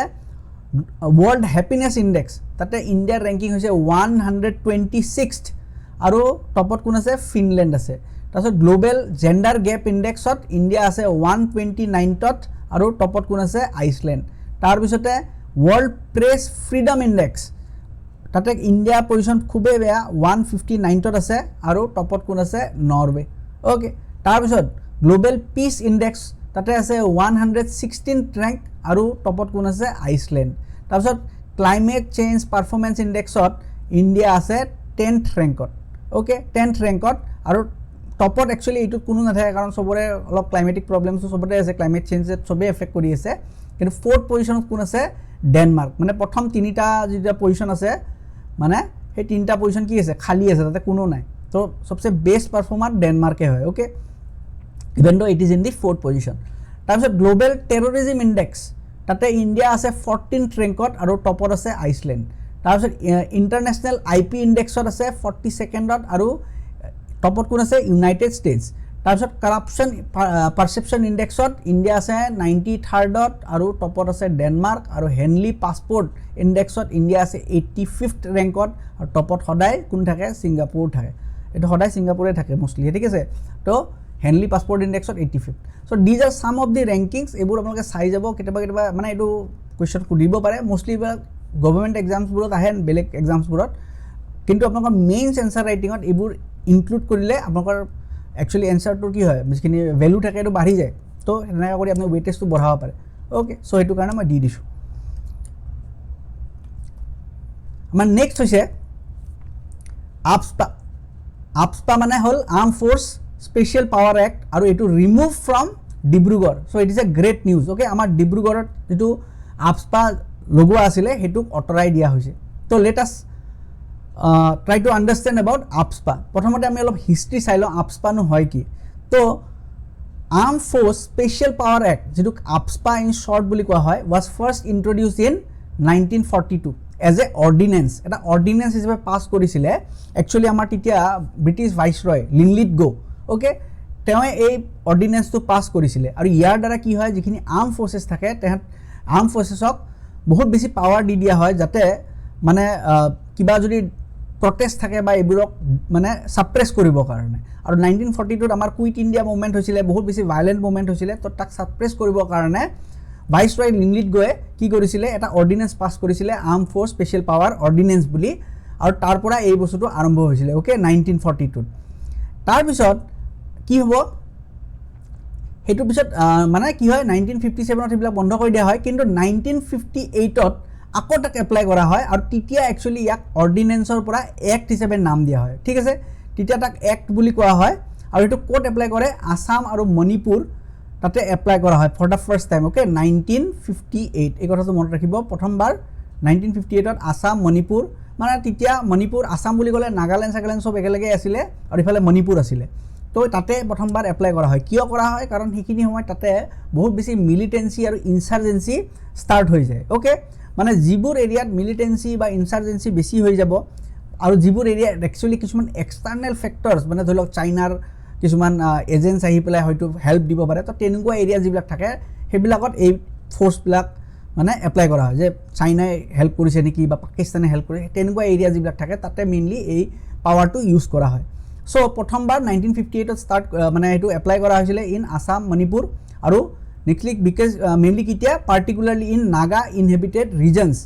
ওয়াৰ্ল্ড হ্যাপিনেস ইনডেক্স তাতে ইণ্ডিয়াৰ ৰেংকিং হৈছে 126th আৰু টপত কোন আছে ফিনল্যান্ড আছে তাৰপিছত গ্লোবেল জেন্ডাৰ গেপ ইনডেক্সত ইণ্ডিয়া আছে 129ত আৰু টপত কোন আছে আইচল্যান্ড তাৰপিছতে ওয়াৰ্ল্ড প্ৰেস ফ্ৰিডম ইনডেক্স তাতে ইণ্ডিয়া পজিশন খুবেই বেয়া 159ত আছে আৰু টপত কোন আছে নৰৱে ওকে তাৰপিছত গ্লোবেল পিস ইনডেক্স তাতে আছে 116th ৰেংক আৰু টপত কোন আছে আইচল্যান্ড তাৰপিছত ক্লাইমেট চেঞ্জ পাৰফৰমেন্স ইনডেক্সত ইণ্ডিয়া আছে 10th ৰেংকত ওকে 10th ৰেংকত আৰু টপত একচুয়ালি এইটো কোনো নাথাকে কাৰণ সবৰে অলপ ক্লাইমেটিক প্ৰবলেমছ সবতে আছে ক্লাইমেট চেঞ্জত সবে এফেক্ট কৰি আছে কিন্তু 4th পজিশনত কোন আছে ডেনমাৰ্ক মানে প্ৰথম তিনিটা যেটা পজিশন আছে মানে সেই তিনটা পজিশন কি আছে খালি আছে তাতে কোনো নাই তো সবচেয়ে বেস্ট পারফর্মার ডেনমার্কে হয় okay even though it is in the 4th position তাৰপিছত গ্লোবেল টেৰৰিজম ইনডেক্স তাতে ইণ্ডিয়া আছে 14th ৰেংকত আৰু টপত আছে আইচল্যান্ড তাৰপিছত ইন্টাৰনেশনাল আইপি ইনডেক্সত আছে 42nd আৰু টপত কোন আছে ইউনাইটেড ষ্টেটছ তাৰপিছত কাৰাপশন পাৰসেপশন ইনডেক্সত ইণ্ডিয়া আছে 93rd আৰু টপত আছে ডেনমাৰ্ক আৰু হেনলি পাসপোৰ্ট ইনডেক্সত ইণ্ডিয়া আছে 85th ৰেংকত আৰু টপত সদায় কোন থাকে সিঙ্গাপুৰ থাকে এটা সদায় সিঙ্গাপুৰে থাকে মোস্টলি ঠিক আছে তো হেনলি পাসপোৰ্ট ইনডেক্সত 85th so these are some of the rankings এবোৰ আপোনালোকে চাই যাব কেতিয়াবা মানে এইটো কোৱেশ্চন সুধিব পাৰে মোস্টলি গভৰ্নমেন্ট এক্সামছবোৰত আহে বেলেগ এক্সামছবোৰত কিন্তু আপোনালোকৰ মেইনছ এনসাৰ ৰাইটিংত এবোৰ ইনক্লুড কৰিলে আপোনালোকৰ একচুয়ালি এনসাৰটোৰ কি হয় যিখিনি ভ্যালু থাকে এটো বাঢ়ি যায় তো এনেকা কৰি আপুনি ওয়েটেজটো বঢ়াব পাৰে ওকে সো এটো কাৰণে মই দি দিছো আমাৰ নেক্সট হৈছে AFSPA মানে হল arm force special power act আৰু এটো remove from Dibrugarh so it is a great news okay আমাৰ ডিব্ৰুগড়ত যেটো AFSPA লগোৱা আছিল হেতুক অটৰাই দিয়া হৈছে তো let us try to understand about AFSPA প্ৰথমতে আমি অলপ হিষ্ট্ৰি চাই লওঁ AFSPA নো হয় কি তো arm force special power act যেটো AFSPA ইন শৰ্ট বুলি কোৱা হয় was first introduced in 1942 as a ordinance এটা অর্ডিনেন্স হিচাপে পাস কৰিছিলে একচুয়ালি আমাৰ তেতিয়া ব্ৰিটিশ ভাইসৰয় লিনলিথগো ওকে তেওঁ এই অৰ্ডিনেন্সটো পাস কৰিছিলে আৰু ইয়াৰ দ্বাৰা কি হয় যিখিনি আর্ম ফোর্সেস থাকে তেহেত আর্ম ফোর্সেসক বহুত বেছি পাওয়ার দি দিয়া হয় যাতে মানে কিবা যদি প্রটেস্ট থাকে বা এবোৰক মানে সাপ্ৰেস কৰিব কাৰণে আৰু 1942 আমাৰ কুইট ইণ্ডিয়া মুভমেন্ট হৈছিলে বহুত বেছি ভায়োলেন্ট মুভমেন্ট হৈছিলে তো তাক সাপ্রেস কৰিব কাৰণে ভাইসৰয় লিনলিথগোয়ে কি কৰিছিলে এটা অৰ্ডিনেন্স পাস কৰিছিলে arm force special power ordinance বুলি আৰু তাৰ পৰা এই বস্তুটো আৰম্ভ হৈছিলে ওকে 1942 তাৰ পিছত কি হ'ব হেতু পিছত মানে কি হয় 1957 ত হিবলা বন্ধ কৰি দিয়া হয় কিন্তু 1958 ত আকৌ তাক এপ্লাই কৰা হয় আৰু তেতিয়া একচুয়ালি ইয়াক অৰ্ডিনেন্সৰ পৰা এক্ট হিচাপে নাম দিয়া হয় ঠিক আছে তেতিয়া তাক এক্ট বুলি কোৱা হয় আৰু এটো কোড এপ্লাই কৰে আসাম আৰু মণিপুৰ তাতে এপ্লাই কৰা হয় for the first time okay 1958 এই কথাটো মনত ৰাখিব প্ৰথমবাৰ 1958 ত আসাম মণিপুৰ মানে তেতিয়া মণিপুৰ আসাম বুলি ক'লে নাগালেণ্ড সাগালেণ্ড সব একেলগে আছিল আৰু ইফালে মণিপুৰ আছিল তো তাতে প্ৰথমবাৰ এপ্লাই কৰা হয় কিয় কৰা হয় কাৰণ সেইখিনি সময় তাতে বহুত বেছি মিলিটেন্সি আৰু ইনসাৰ্জেন্সি স্টাৰ্ট হৈ যায় ওকে মানে যিবোৰ এৰিয়াত মিলিটেন্সি বা ইনসাৰ্জেন্সি বেছি হৈ যাব আৰু যিবোৰ এৰিয়া একচুয়ালি কিছুমান এক্সটাৰ্নাল ফ্যাক্টৰস মানে ধৰি লওক চাইনাৰ কিছুমান এজেন্টস আহি পেলাই হয়তো হেল্প দিব পাৰে তো তেনেকুৱা এৰিয়া যিবিলাক থাকে সেইবিলাকত এই ফোৰ্সবিলাক মানে এপ্লাই কৰা হয় যে চাইনাই হেল্প কৰিছে নেকি বা পাকিস্তানে হেল্প কৰিছে তেনেকুৱা এৰিয়া যিবিলাক থাকে তাতে মেইনলি এই পাৱাৰটো ইউজ কৰা হয় সো প্ৰথমবাৰ 1958 ত স্টাৰ্ট মানে এটো এপ্লাই কৰা হৈছিল ইন আসাম মণিপুৰ আৰু নেক্সটলি বিকজ মেইনলি কিতিয়া particularly in Naga inhabited regions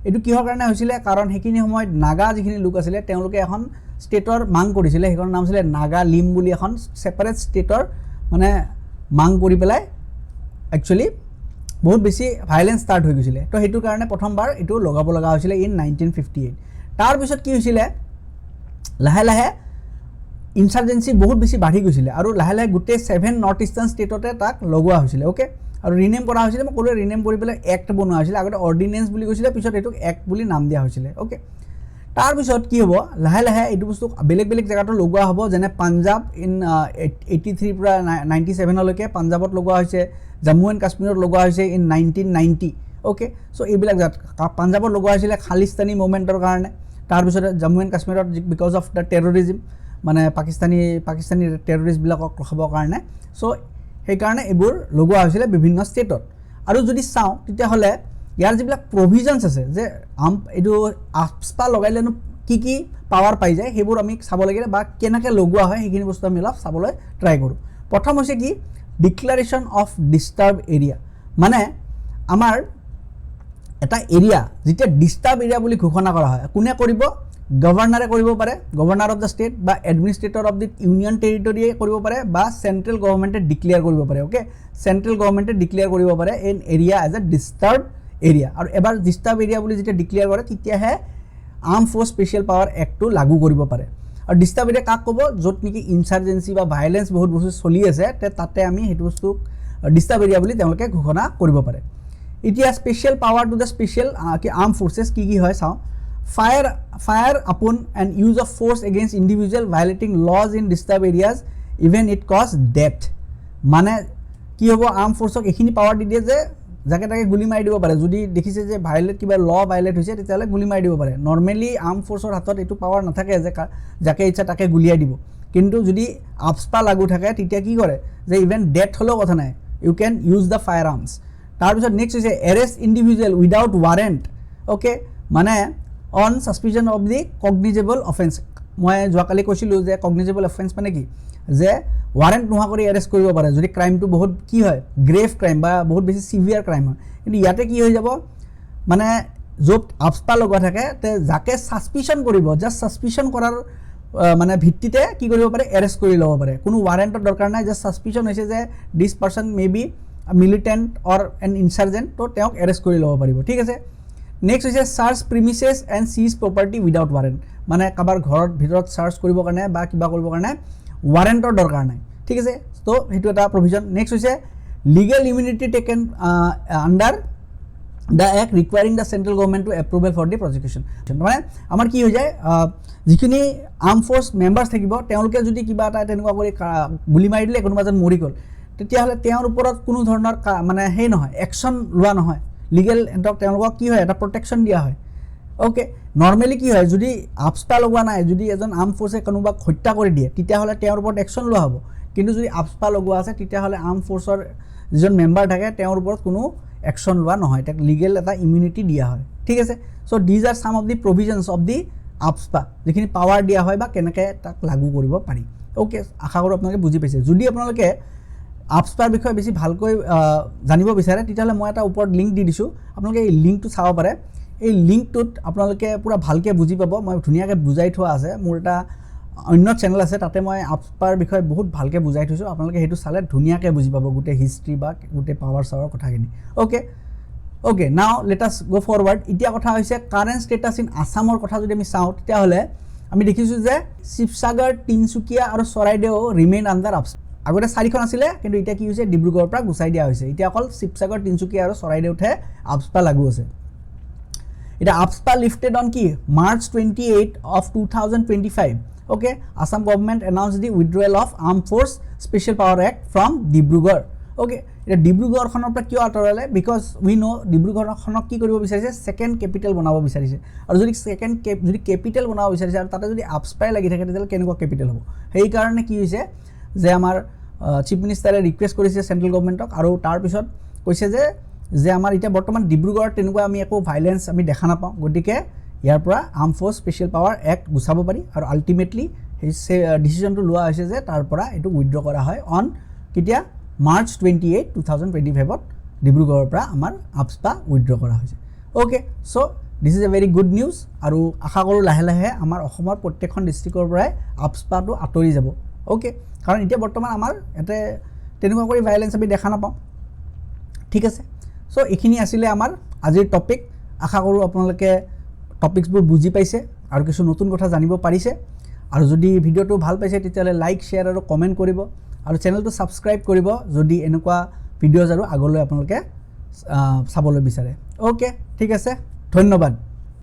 এটো কিহৰ কাৰণে হৈছিল কাৰণ হেখিনি সময়ত নাগা যিখিনি লোক আছিল তেওঁলোকে এখন ষ্টেটৰ মাং কৰিছিল হেকৰ নাম আছিল নাগা লিম বুলি এখন সেপাৰেট ষ্টেটৰ মানে মাং কৰি পেলাই একচুয়ালি বহুত বেছি ভায়োলেন্স স্টাৰ্ট হৈ গৈছিল তো হেতু কাৰণে প্ৰথমবাৰ এটো লগাব লগা হৈছিল ইন 1958 তাৰ পিছত কি হৈছিল লাহে লাহে ইনসাৰ্জেন্সি বহুত বেছি বাঢ়ি গৈছিল আৰু লাহে লাহে গুটে 7 নৰ্থ ইস্টাৰ্ন স্টেটতে তাক লগোৱা হৈছিল ওকে আৰু ৰিনেম কৰা হৈছিল মই ক'লে ৰিনেম কৰি পেলাই এক্ট বনোৱা হৈছিল আগতে অর্ডিনেন্স বুলি কৈছিল পিছত এটোক এক্ট বুলি নাম দিয়া হৈছিল ওকে তাৰ পিছত কি হ'ব লাহে লাহে এটো বস্তু বেলেগ বেলেগ জায়গাটো লগোৱা হ'ব যেনে পাঞ্জাব ইন 83 পৰা 97 লৈকে পাঞ্জাবত লগোৱা হৈছে জম্মু এণ্ড কাশ্মীৰত লগোৱা হৈছে ইন 1990 ওকে সো এইবিলাক পাঞ্জাবত লগোৱা হৈছিল খালিস্তানী মুভমেন্টৰ কাৰণে তাৰ পিছত জম্মু এণ্ড কাশ্মীৰত বিকজ অফ দা টেৰৰিজম মানে পাকিস্তানী টেৰৰিস্ট বিলাকক ৰখাবৰ কাৰণে সো সেই কাৰণে এবোৰ লগোৱা হৈছিল বিভিন্ন ষ্টেটত আৰু যদি চাওঁ তেতিয়া হলে ইয়াৰ যিবিলাক প্ৰভিজনস আছে যে এটো AFSPA লগাইলেনো কি পাৱাৰ পাই যায় সেইবোৰ আমি চাব লাগে বা কেনেকৈ লগোৱা হয় সেইখিনি বস্তু আমি অলপ চাবলৈ ট্ৰাই কৰোঁ প্ৰথম হৈছে কি ডিক্লাৰেশ্যন অফ ডিষ্টাৰ্ব এৰিয়া মানে আমাৰ এটা এৰিয়া যেতিয়া ডিষ্টাৰ্ব এৰিয়া বুলি ঘোষণা কৰা হয় কোনে কৰিব গভৰ্ণৰে কৰিব পাৰে গভৰ্ণৰ অফ দ্য ষ্টেট বা এডমিনিষ্ট্ৰেটৰ অফ দি ইউনিয়ন টেৰিটৰিয়ে কৰিব পাৰে বা চেণ্ট্ৰেল গভৰ্ণমেণ্টে ডিক্লেয়াৰ কৰিব পাৰে ওকে চেণ্ট্ৰেল গভৰ্ণমেণ্টে ডিক্লেয়াৰ কৰিব পাৰে an area as a disturb area আৰু এবাৰ ডিষ্টাৰ্ব এৰিয়া বুলি যেতিয়া ডিক্লেয়াৰ কৰে তেতিয়াহে আৰ্ম ফ'ৰ্চ স্পেচিয়েল পাৱাৰ এক্টটো লাগু কৰিব পাৰে আৰু ডিষ্টাৰ্ব এৰিয়া কাক ক'ব য'ত নেকি ইনচাৰ্জেঞ্চি বা ভাইলেঞ্চ বহুত বস্তু চলি আছে তাতে আমি সেইটো বস্তুক ডিষ্টাৰ্ব এৰিয়া বুলি তেওঁলোকে ঘোষণা কৰিব পাৰে এতিয়া special power to the special arm forces কি হয় চাওঁ fire upon and use of force against individual violating laws in disturbed areas even it cause death মানে কি হ'ব আৰ্ম ফ'ৰ্চক এইখিনি পাৱাৰ দি দিয়ে যে যাকে তাকে গুলি মাৰি দিব পাৰে যদি দেখিছে যে ভাইলেট কিবা ল ভাইলেট হৈছে তেতিয়াহ'লে গুলি মাৰি দিব পাৰে নৰ্মেলি আৰ্ম ফ'ৰ্চৰ হাতত এইটো পাৱাৰ নাথাকে যে যাকে ইচ্ছা তাকে গুলিয়াই দিব কিন্তু যদি AFSPA লাগু থাকে তেতিয়া কি কৰে যে ইভেন ডেথ হ'লেও কথা নাই you can use the firearms তাৰপিছত নেক্সট হৈছে arrest individual without warrant okay মানে on suspicion of the cognizable offence মই যোৱাকালি কৈছিলোঁ যে কগনিজেবল অফেন্স মানে কি যে ৱাৰেণ্ট নোহোৱা কৰি এৰেষ্ট কৰিব পাৰে যদি ক্ৰাইমটো বহুত কি হয় গ্ৰেভ ক্ৰাইম বা বহুত বেছি সিভিয়াৰ ক্ৰাইম হয় কিন্তু ইয়াতে কি হৈ যাব মানে য'ত AFSPA লগোৱা থাকে তে যাকে সাসপিশন কৰিব জাষ্ট সাসপিশন কৰাৰ মানে ভিত্তিতে কি কৰিব পাৰে এৰেষ্ট কৰি ল'ব পাৰে কোনো ৱাৰেণ্টৰ দৰকাৰ নাই জাষ্ট সাসপিশন হৈছে যে this person may be militant or an insurgent তো তেওঁক এৰেষ্ট কৰি ল'ব পাৰিব ঠিক আছে নেক্সট হৈছে search premises and seize property without warrant মানে কাৰোবাৰ ঘৰৰ ভিতৰত চাৰ্চ কৰিবৰ কাৰণে বা কিবা কৰিবৰ কাৰণে ৱাৰেণ্টৰ দৰকাৰ নাই ঠিক আছে তো সেইটো এটা প্ৰভিজন নেক্সট হৈছে legal immunity taken under the act requiring the central government to approval for the prosecution মানে আমাৰ কি হৈ যায় যিখিনি আৰ্ম ফ'ৰ্চ মেম্বাৰ্ছ থাকিব তেওঁলোকে যদি কিবা এটা তেনেকুৱা কৰি গুলি মাৰি দিলে কোনোবা এজন মৰি গ'ল তেতিয়াহ'লে তেওঁৰ ওপৰত কোনো ধৰণৰ মানে সেই নহয় একশ্যন লোৱা নহয় লিগেল এণ্টক তেওঁলোকক কি হয় এটা প্ৰটেকশ্যন দিয়া হয় ওকে নৰ্মেলি কি হয় যদি AFSPA লগোৱা নাই যদি এজন আৰ্ম ফ'ৰ্চে কোনোবাক হত্যা কৰি দিয়ে তেতিয়াহ'লে তেওঁৰ ওপৰত একশ্যন লোৱা হ'ব কিন্তু যদি AFSPA লগোৱা আছে তেতিয়াহ'লে আৰ্ম ফ'ৰ্চৰ যিজন মেম্বাৰ থাকে তেওঁৰ ওপৰত কোনো একশ্যন লোৱা নহয় তাক লিগেল এটা ইমিউনিটি দিয়া হয় ঠিক আছে so' these are some of the provisions of the AFSPA যিখিনি পাৱাৰ দিয়া হয় বা কেনেকৈ তাক লাগু কৰিব পাৰি ওকে আশা কৰোঁ আপোনালোকে বুজি পাইছে যদি আপোনালোকে AFSPAৰ বিষয়ে বেছি ভালকৈ জানিব বিচাৰে তেতিয়াহ'লে মই এটা ওপৰত লিংক দি দিছোঁ আপোনালোকে এই লিংকটো চাব পাৰে এই লিংকটোত আপোনালোকে পুৰা ভালকৈ বুজি পাব মই ধুনীয়াকৈ বুজাই থোৱা আছে মোৰ এটা অন্য চেনেল আছে তাতে মই AFSPAৰ বিষয়ে বহুত ভালকৈ বুজাই থৈছোঁ আপোনালোকে সেইটো চালে ধুনীয়াকৈ বুজি পাব গোটেই হিষ্ট্ৰী বা গোটেই পাৱাৰ চাৱাৰ কথাখিনি অ'কে নাও লেট আছ গ' ফৰৱাৰ্ড এতিয়া কথা হৈছে কাৰেণ্ট ষ্টেটাছ ইন আছামৰ কথা যদি আমি চাওঁ তেতিয়াহ'লে আমি দেখিছোঁ যে শিৱসাগৰ তিনিচুকীয়া আৰু চৰাইদেউ ৰিমেইন আণ্ডাৰ AFSPA আগতে 4খন আছিলে কিন্তু এতিয়া কি হৈছে ডিব্ৰুগড়ৰ পৰা গুচাই দিয়া হৈছে এতিয়া অকল শিৱসাগৰ তিনিচুকীয়া আৰু চৰাইদেউতহে AFSPA লাগু আছে এতিয়া AFSPA লিফটেড অন কি March 28 of 2025 okay Assam government announce the withdrawal of arm force special power act from Dibrugarh okay এতিয়া ডিব্ৰুগড়খনৰ পৰা কিয় আঁতৰালে বিকজ উই ন' ডিব্ৰুগড়খনক কি কৰিব বিচাৰিছে ছেকেণ্ড কেপিটেল বনাব বিচাৰিছে আৰু যদি যদি কেপিটেল বনাব বিচাৰিছে আৰু তাতে যদি AFSPA লাগি থাকে তেতিয়াহ'লে কেনেকুৱা কেপিটেল হ'ব সেইকাৰণে কি হৈছে যে আমাৰ চিফ মিনিষ্টাৰে ৰিকুৱেষ্ট কৰিছে চেণ্ট্ৰেল গভৰ্ণমেণ্টক আৰু তাৰপিছত কৈছে যে আমাৰ এতিয়া বৰ্তমান ডিব্ৰুগড়ত তেনেকুৱা আমি একো ভাইলেঞ্চ আমি দেখা নাপাওঁ গতিকে ইয়াৰ পৰা arm force special power act গুচাব পাৰি আৰু আল্টিমেটলি সেই ডিচিশ্যনটো লোৱা হৈছে যে তাৰ পৰা এইটো উইথড্ৰ কৰা হয় অন কেতিয়া মাৰ্চ 28, 2025ত ডিব্ৰুগড়ৰ পৰা আমাৰ AFSPA উইথড্ৰ কৰা হৈছে okay so' this is a very good news আৰু আশা কৰোঁ লাহে লাহে আমাৰ অসমৰ প্ৰত্যেকখন ডিষ্ট্ৰিক্টৰ পৰাই AFSPAটো আঁতৰি যাব অ'কে কাৰণ এতিয়া বৰ্তমান আমাৰ ইয়াতে তেনেকুৱা কৰি ভাইলেঞ্চ আমি দেখা নাপাওঁ ঠিক আছে চ' এইখিনি আছিলে আমাৰ আজিৰ টপিক আশা কৰোঁ আপোনালোকে টপিকছবোৰ বুজি পাইছে আৰু কিছু নতুন কথা জানিব পাৰিছে আৰু যদি ভিডিঅ'টো ভাল পাইছে তেতিয়াহ'লে লাইক শ্বেয়াৰ আৰু কমেণ্ট কৰিব আৰু চেনেলটো ছাবস্ক্ৰাইব কৰিব যদি এনেকুৱা ভিডিঅ'জ আৰু আগলৈ আপোনালোকে চাবলৈ বিচাৰে অ'কে ঠিক আছে ধন্যবাদ